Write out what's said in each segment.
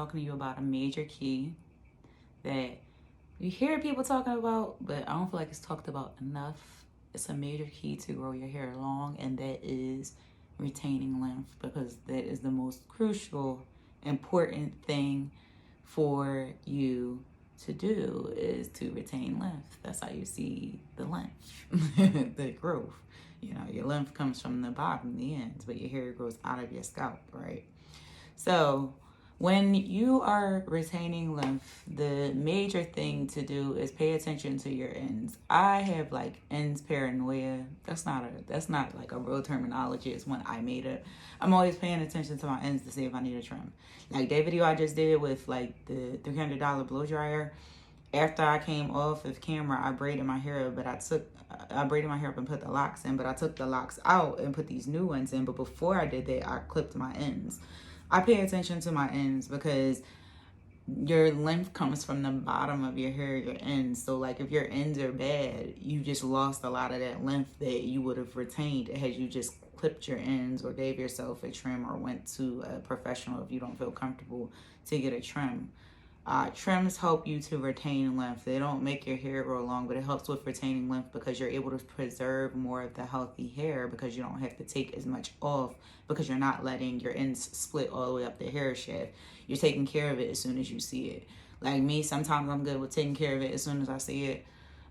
talking to you about a major key that you hear people talking about, but I don't feel like it's talked about enough. It's a major key to grow your hair long, and that is retaining length, because that is the most crucial, important thing for you to do, is to retain length. That's how you see the length, the growth. You know, your length comes from the bottom, the ends, but your hair grows out of your scalp, right? So when you are retaining lymph, the major thing to do is pay attention to your ends. I have like ends paranoia. That's not like a real terminology. It's one I made it. I'm always paying attention to my ends to see if I need a trim. Like that video I just did with like the $300 blow dryer. After I came off of camera, I braided my hair up, but I braided my hair up and put the locks in, but I took the locks out and put these new ones in. But before I did that, I clipped my ends. I pay attention to my ends because your length comes from the bottom of your hair, your ends. So like if your ends are bad, you just lost a lot of that length that you would have retained had you just clipped your ends or gave yourself a trim or went to a professional if you don't feel comfortable to get a trim. Trims help you to retain length. They don't make your hair grow long, but it helps with retaining length because you're able to preserve more of the healthy hair because you don't have to take as much off because you're not letting your ends split all the way up the hair shaft. You're taking care of it as soon as you see it. Like me, sometimes I'm good with taking care of it as soon as I see it.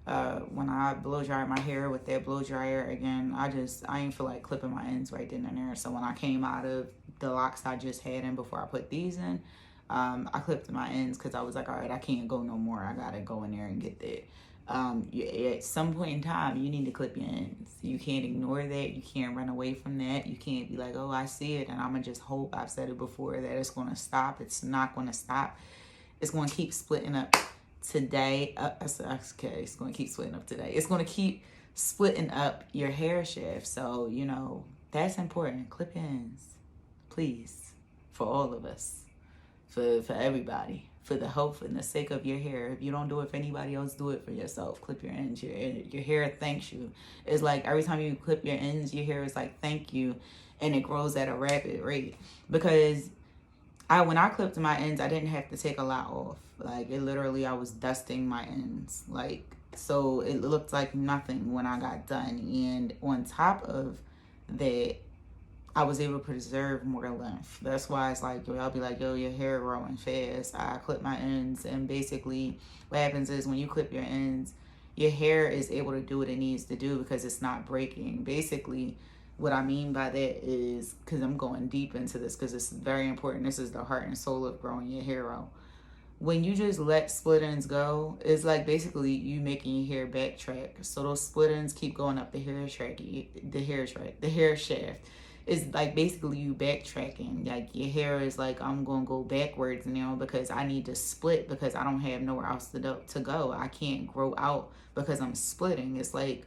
When I blow dry my hair with that blow dryer again, I ain't feel like clipping my ends right then and there. So when I came out of the locks I just had in before I put these in, I clipped my ends because I was like, all right, I can't go no more. I gotta go in there and get that. At some point in time, you need to clip your ends. You can't ignore that. You can't run away from that. You can't be like, oh, I see it, and I'm gonna just hope, I've said it before, that it's gonna stop. It's not gonna stop. It's gonna keep splitting up today. Okay, it's gonna keep splitting up today. It's gonna keep splitting up your hair shaft. So, you know, that's important. Clip your ends, please, for all of us. For everybody, for the health and the sake of your hair. If you don't do it for anybody else, do it for yourself. Clip your ends. Your hair thanks you. It's like every time you clip your ends, your hair is like, thank you. And it grows at a rapid rate. Because when I clipped my ends, I didn't have to take a lot off. Like it literally, I was dusting my ends. Like, so it looked like nothing when I got done. And on top of that, I was able to preserve more length. That's why it's like, I'll be like, yo, your hair growing fast. I clip my ends, and basically what happens is when you clip your ends, your hair is able to do what it needs to do because it's not breaking. Basically, what I mean by that is, because I'm going deep into this because it's very important. This is the heart and soul of growing your hair out. When you just let split ends go, it's like basically you making your hair backtrack. So those split ends keep going up the hair shaft. It's like basically you backtracking. Like your hair is like, I'm gonna go backwards now because I need to split because I don't have nowhere else to go. I can't grow out because I'm splitting. It's like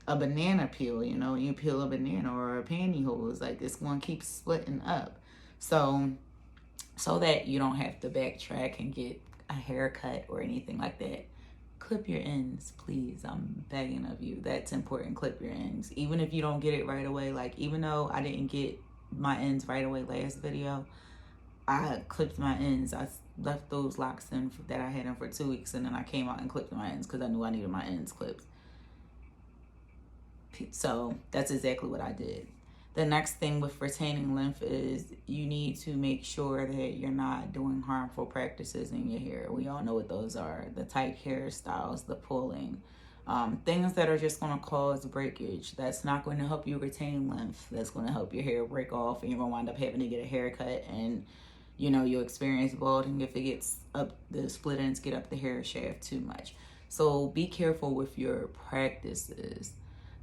a banana peel, you know, you peel a banana or a pantyhose, like it's gonna keep splitting up. So that you don't have to backtrack and get a haircut or anything like that, clip your ends, please. I'm begging of you. That's important. Clip your ends. Even if you don't get it right away. Like, even though I didn't get my ends right away last video, I clipped my ends. I left those locks in that I had in for 2 weeks, and then I came out and clipped my ends because I knew I needed my ends clipped. So that's exactly what I did. The next thing with retaining length is you need to make sure that you're not doing harmful practices in your hair. We all know what those are. The tight hairstyles, the pulling, things that are just going to cause breakage. That's not going to help you retain length. That's going to help your hair break off, and you're going to wind up having to get a haircut, and you know, you'll experience balding if it gets up, the split ends get up the hair shaft too much. So be careful with your practices.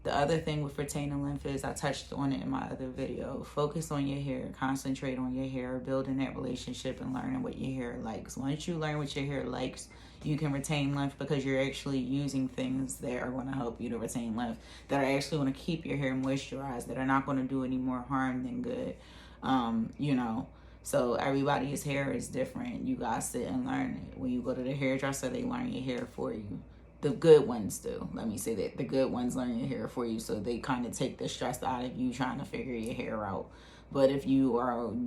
The other thing with retaining length is, I touched on it in my other video, focus on your hair, concentrate on your hair, building that relationship and learning what your hair likes. Once you learn what your hair likes, you can retain length because you're actually using things that are going to help you to retain length, that are actually going to keep your hair moisturized, that are not going to do any more harm than good. You know, so everybody's hair is different. You guys sit and learn it. When you go to the hairdresser, they learn your hair for you. The good ones do. Let me say that. The good ones learn your hair for you, so they kind of take the stress out of you trying to figure your hair out. But if you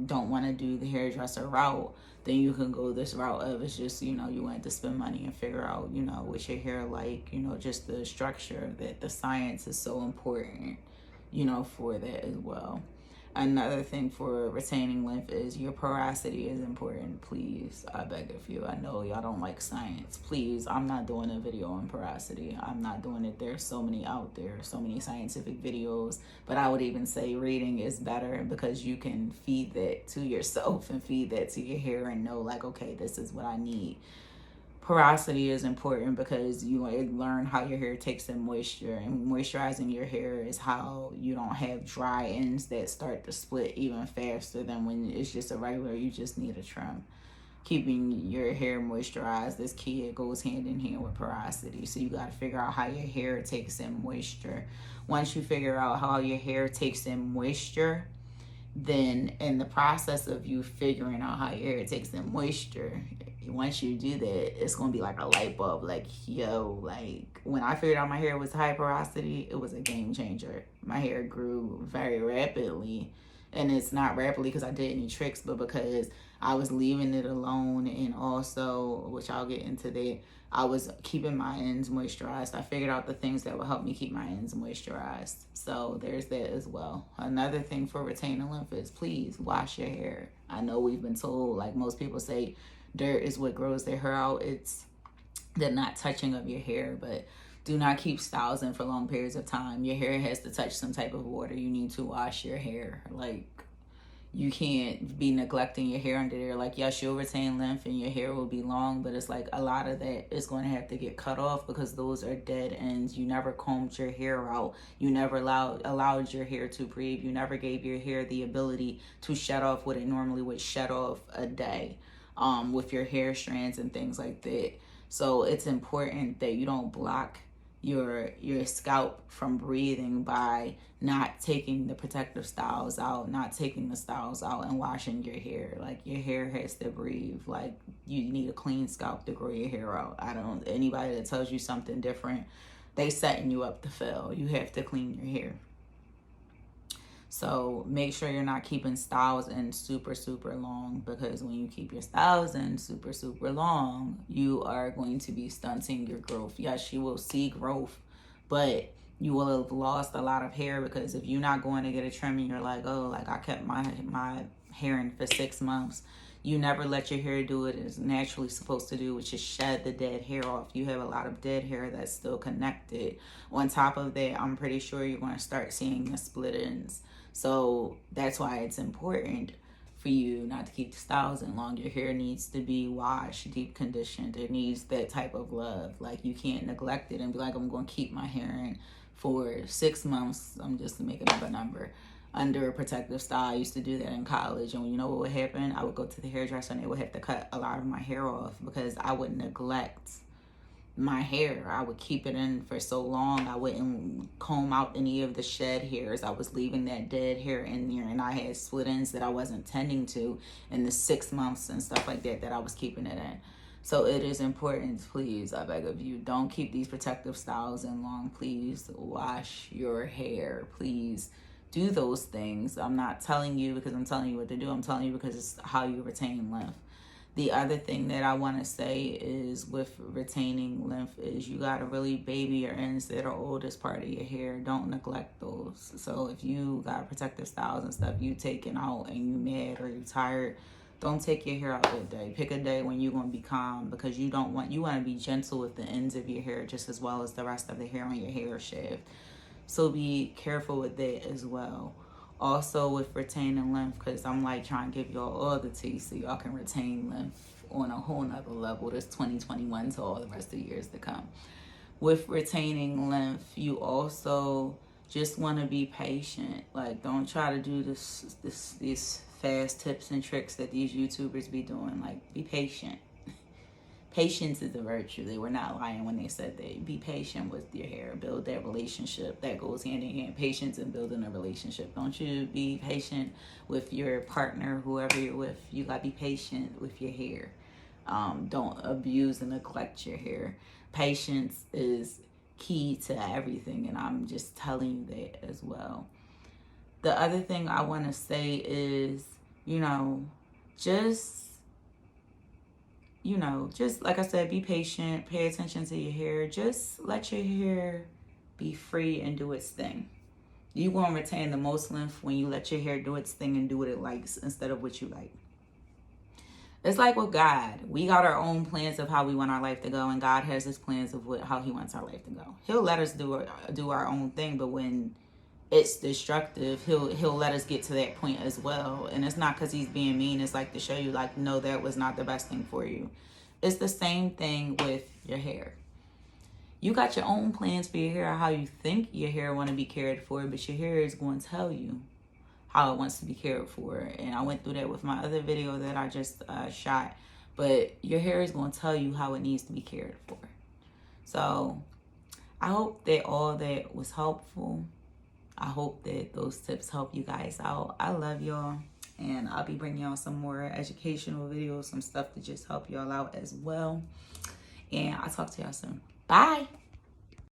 don't want to do the hairdresser route, then you can go this route of it's just, you want to spend money and figure out, what your hair like, just the structure, that the science is so important, for that as well. Another thing for retaining lymph is your porosity is important. Please, I beg of you. I know y'all don't like science. Please, I'm not doing a video on porosity. I'm not doing it. There's so many out there, so many scientific videos. But I would even say reading is better because you can feed that to yourself and feed that to your hair and know like, okay, this is what I need. Porosity is important because you learn how your hair takes in moisture, and moisturizing your hair is how you don't have dry ends that start to split even faster than when it's just a regular, you just need a trim. Keeping your hair moisturized is key. It goes hand in hand with porosity. So you got to figure out how your hair takes in moisture. Once you figure out how your hair takes in moisture, then in the process of you figuring out how your hair takes in moisture, once you do that, it's gonna be like a light bulb. Like, yo, like when I figured out my hair was high porosity, it was a game changer. My hair grew very rapidly, and it's not rapidly because I did any tricks, but because I was leaving it alone, and also, which I'll get into that, I was keeping my ends moisturized. I figured out the things that would help me keep my ends moisturized. So there's that as well. Another thing for retaining lymph is please wash your hair. I know we've been told, like most people say, dirt is what grows their hair out. It's the not touching of your hair, but do not keep styles in for long periods of time. Your hair has to touch some type of water. You need to wash your hair. Like, you can't be neglecting your hair under there. Like, yes, you'll retain length and your hair will be long, but it's like a lot of that is going to have to get cut off because those are dead ends. You never combed your hair out. You never allowed your hair to breathe. You never gave your hair the ability to shed off what it normally would shed off a day, with your hair strands and things like that. So it's important that you don't block your scalp from breathing by not taking the protective styles out, not taking the styles out and washing your hair. Like, your hair has to breathe. Like, you need a clean scalp to grow your hair out. Anybody that tells you something different, they setting you up to fail. You have to clean your hair. So make sure you're not keeping styles in super, super long, because when you keep your styles in super, super long, you are going to be stunting your growth. Yes, you will see growth, but you will have lost a lot of hair, because if you're not going to get a trim and you're like, oh, like I kept my hair in for 6 months, you never let your hair do what it's naturally supposed to do, which is shed the dead hair off. You have a lot of dead hair that's still connected. On top of that, I'm pretty sure you're going to start seeing the split ends. So that's why it's important for you not to keep the styles in long. Your hair needs to be washed, deep conditioned. It needs that type of love. Like, you can't neglect it and be like, I'm going to keep my hair in for 6 months. I'm just making up a number. Under a protective style. I used to do that in college, and you know what would happen? I would go to the hairdresser and they would have to cut a lot of my hair off because I would neglect my hair. I would keep it in for so long. I wouldn't comb out any of the shed hairs. I was leaving that dead hair in there, and I had split ends that I wasn't tending to in the 6 months and stuff like that I was keeping it in. So it is important, please, I beg of you, don't keep these protective styles in long. Please wash your hair. Please do those things. I'm not telling you because I'm telling you what to do. I'm telling you because it's how you retain lymph. The other thing that I want to say is with retaining lymph is you got to really baby your ends that are oldest part of your hair. Don't neglect those. So if you got protective styles and stuff you taking out and you mad or you tired, don't take your hair out that day. Pick a day when you're going to be calm, because you want to be gentle with the ends of your hair just as well as the rest of the hair on your hair shaft. So be careful with that as well. Also with retaining lymph, because I'm like trying to give y'all all the tea so y'all can retain lymph on a whole nother level. This 2021 to all the rest of the years to come. With retaining lymph, you also just want to be patient. Like, don't try to do these fast tips and tricks that these YouTubers be doing. Like, be patient. Patience is a virtue. They were not lying when they said that. Be patient with your hair. Build that relationship. That goes hand in hand. Patience and building a relationship. Don't you be patient with your partner, whoever you're with. You got to be patient with your hair. Don't abuse and neglect your hair. Patience is key to everything, and I'm just telling you that as well. The other thing I want to say is, just, just like I said, be patient, pay attention to your hair. Just let your hair be free and do its thing. You're going to retain the most length when you let your hair do its thing and do what it likes instead of what you like. It's like with God. We got our own plans of how we want our life to go, and God has his plans of how he wants our life to go. He'll let us do our own thing, but when it's destructive, he'll let us get to that point as well. And it's not because he's being mean. It's like to show you, like, no, that was not the best thing for you. It's the same thing with your hair. You got your own plans for your hair, how you think your hair want to be cared for, but your hair is going to tell you how it wants to be cared for. And I went through that with my other video that I just shot. But your hair is going to tell you how it needs to be cared for. So I hope that all that was helpful. I hope that those tips help you guys out. I love y'all. And I'll be bringing y'all some more educational videos, some stuff to just help y'all out as well. And I'll talk to y'all soon. Bye.